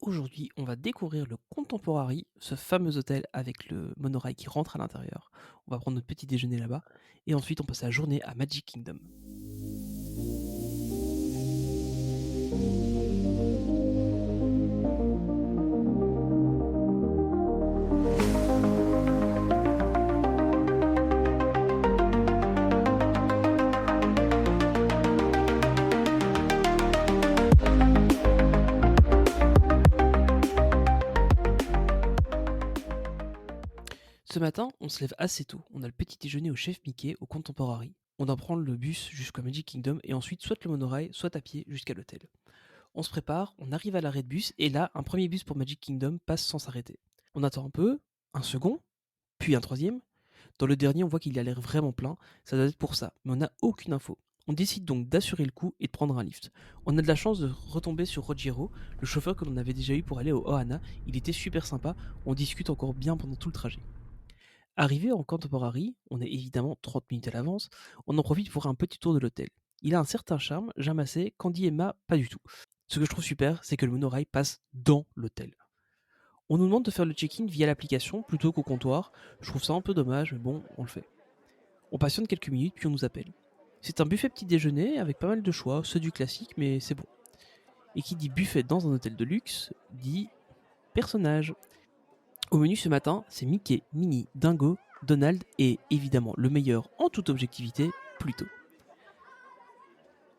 Aujourd'hui, on va découvrir le Contemporary, ce fameux hôtel avec le monorail qui rentre à l'intérieur. On va prendre notre petit déjeuner là-bas et ensuite on passe la journée à Magic Kingdom. Ce matin, on se lève assez tôt. On a le petit déjeuner au chef Mickey au Contemporary. On doit prendre le bus jusqu'au Magic Kingdom et ensuite soit le monorail, soit à pied jusqu'à l'hôtel. On se prépare, on arrive à l'arrêt de bus et là, un premier bus pour Magic Kingdom passe sans s'arrêter. On attend un peu, un second, puis un troisième. Dans le dernier, on voit qu'il a l'air vraiment plein, ça doit être pour ça, mais on n'a aucune info. On décide donc d'assurer le coup et de prendre un lift. On a de la chance de retomber sur Rogiro, le chauffeur que l'on avait déjà eu pour aller au Ohana. Il était super sympa, on discute encore bien pendant tout le trajet. Arrivé en Contemporary, on est évidemment 30 minutes à l'avance, on en profite pour faire un petit tour de l'hôtel. Il a un certain charme, j'aime assez, Candy et Emma pas du tout. Ce que je trouve super, c'est que le monorail passe dans l'hôtel. On nous demande de faire le check-in via l'application plutôt qu'au comptoir. Je trouve ça un peu dommage, mais bon, on le fait. On patiente quelques minutes, puis on nous appelle. C'est un buffet petit déjeuner avec pas mal de choix, c'est du classique, mais c'est bon. Et qui dit buffet dans un hôtel de luxe, dit personnage. Au menu ce matin, c'est Mickey, Minnie, Dingo, Donald et évidemment le meilleur en toute objectivité, Pluto.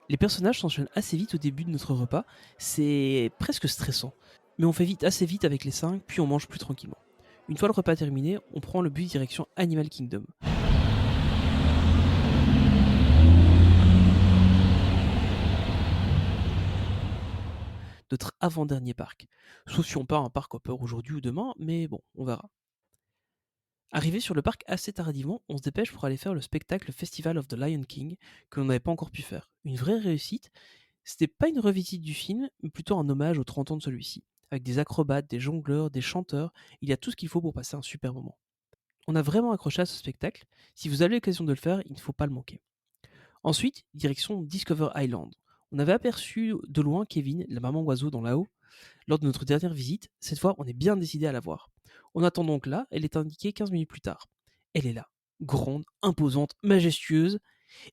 Les personnages s'enchaînent assez vite au début de notre repas, c'est presque stressant. Mais on fait vite, assez vite avec les 5, puis on mange plus tranquillement. Une fois le repas terminé, on prend le bus direction Animal Kingdom. Notre avant-dernier parc. Sauf si on part à un parc hopper aujourd'hui ou demain, mais bon, on verra. Arrivé sur le parc assez tardivement, on se dépêche pour aller faire le spectacle Festival of the Lion King que l'on n'avait pas encore pu faire. Une vraie réussite. C'était pas une revisite du film, mais plutôt un hommage aux 30 ans de celui-ci. Avec des acrobates, des jongleurs, des chanteurs, il y a tout ce qu'il faut pour passer un super moment. On a vraiment accroché à ce spectacle. Si vous avez l'occasion de le faire, il ne faut pas le manquer. Ensuite, direction Discover Island. On avait aperçu de loin Kevin, la maman oiseau dans là-haut, lors de notre dernière visite. Cette fois, on est bien décidé à la voir. On attend donc là, elle est indiquée 15 minutes plus tard. Elle est là, grande, imposante, majestueuse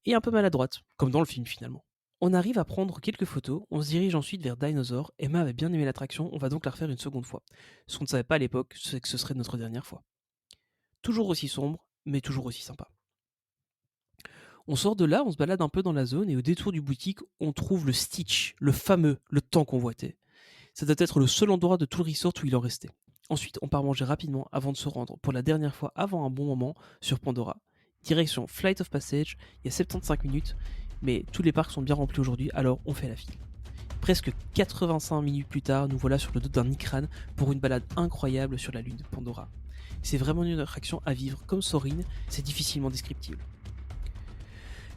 et un peu maladroite, comme dans le film finalement. On arrive à prendre quelques photos, on se dirige ensuite vers Dinosaur. Emma avait bien aimé l'attraction, on va donc la refaire une seconde fois. Ce qu'on ne savait pas à l'époque, c'est que ce serait notre dernière fois. Toujours aussi sombre, mais toujours aussi sympa. On sort de là, on se balade un peu dans la zone et au détour du boutique, on trouve le Stitch, le fameux, le tant convoité. Ça doit être le seul endroit de tout le resort où il en restait. Ensuite, on part manger rapidement avant de se rendre pour la dernière fois avant un bon moment sur Pandora. Direction Flight of Passage, il y a 75 minutes, mais tous les parcs sont bien remplis aujourd'hui, alors on fait la file. Presque 85 minutes plus tard, nous voilà sur le dos d'un Ikran pour une balade incroyable sur la lune de Pandora. C'est vraiment une attraction à vivre comme Sorin, c'est difficilement descriptible.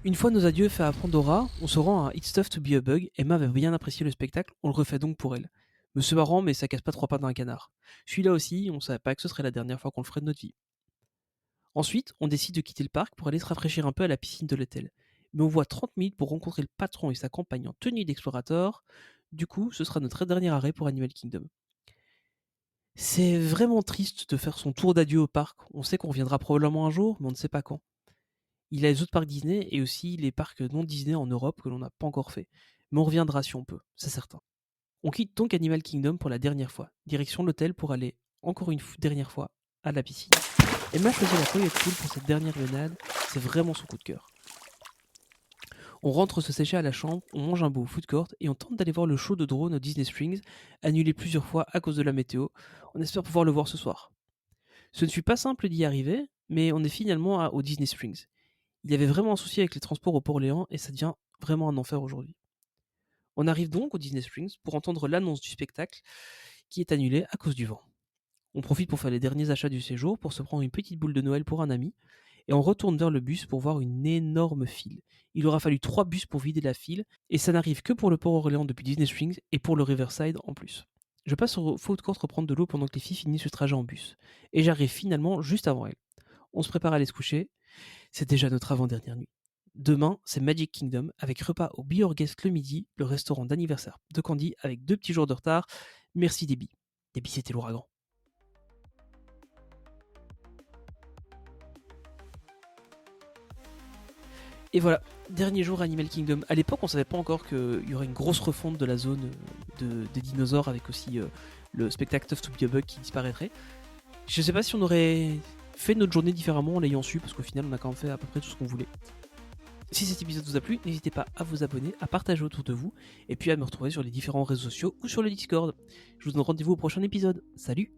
Une fois nos adieux faits à Pandora, on se rend à It's Tough to be a Bug. Emma avait bien apprécié le spectacle, on le refait donc pour elle. Mais c'est marrant, mais ça casse pas trois pattes d'un canard. Celui-là aussi, on savait pas que ce serait la dernière fois qu'on le ferait de notre vie. Ensuite, on décide de quitter le parc pour aller se rafraîchir un peu à la piscine de l'hôtel. Mais on voit 30 minutes pour rencontrer le patron et sa compagne en tenue d'explorateur. Du coup, ce sera notre dernier arrêt pour Animal Kingdom. C'est vraiment triste de faire son tour d'adieu au parc. On sait qu'on reviendra probablement un jour, mais on ne sait pas quand. Il a les autres parcs Disney et aussi les parcs non Disney en Europe que l'on n'a pas encore fait. Mais on reviendra si on peut, c'est certain. On quitte donc Animal Kingdom pour la dernière fois, direction l'hôtel pour aller, encore une dernière fois, à la piscine. Emma choisit la Toilet Pool pour cette dernière venade, c'est vraiment son coup de cœur. On rentre se sécher à la chambre, on mange un beau food court et on tente d'aller voir le show de drone au Disney Springs, annulé plusieurs fois à cause de la météo. On espère pouvoir le voir ce soir. Ce ne fut pas simple d'y arriver, mais on est finalement au Disney Springs. Il y avait vraiment un souci avec les transports au Port-Léon et ça devient vraiment un enfer aujourd'hui. On arrive donc au Disney Springs pour entendre l'annonce du spectacle qui est annulé à cause du vent. On profite pour faire les derniers achats du séjour, pour se prendre une petite boule de Noël pour un ami, et on retourne vers le bus pour voir une énorme file. Il aura fallu 3 bus pour vider la file, et ça n'arrive que pour le Port-Orléans depuis Disney Springs et pour le Riverside en plus. Je passe au food court reprendre de l'eau pendant que les filles finissent le trajet en bus, et j'arrive finalement juste avant elles. On se prépare à aller se coucher, c'est déjà notre avant-dernière nuit. Demain, c'est Magic Kingdom avec repas au Be Your Guest le midi, le restaurant d'anniversaire de Candy avec 2 petits jours de retard, Merci Debbie. Debbie, c'était l'ouragan. Et voilà, dernier jour Animal Kingdom. À l'époque, on savait pas encore qu'il y aurait une grosse refonte de la zone des dinosaures avec aussi le spectacle Tough to be a Bug qui disparaîtrait. Je sais pas si on aurait fait notre journée différemment en l'ayant su, parce qu'au final, on a quand même fait à peu près tout ce qu'on voulait. Si cet épisode vous a plu, n'hésitez pas à vous abonner, à partager autour de vous, et puis à me retrouver sur les différents réseaux sociaux ou sur le Discord. Je vous donne rendez-vous au prochain épisode. Salut!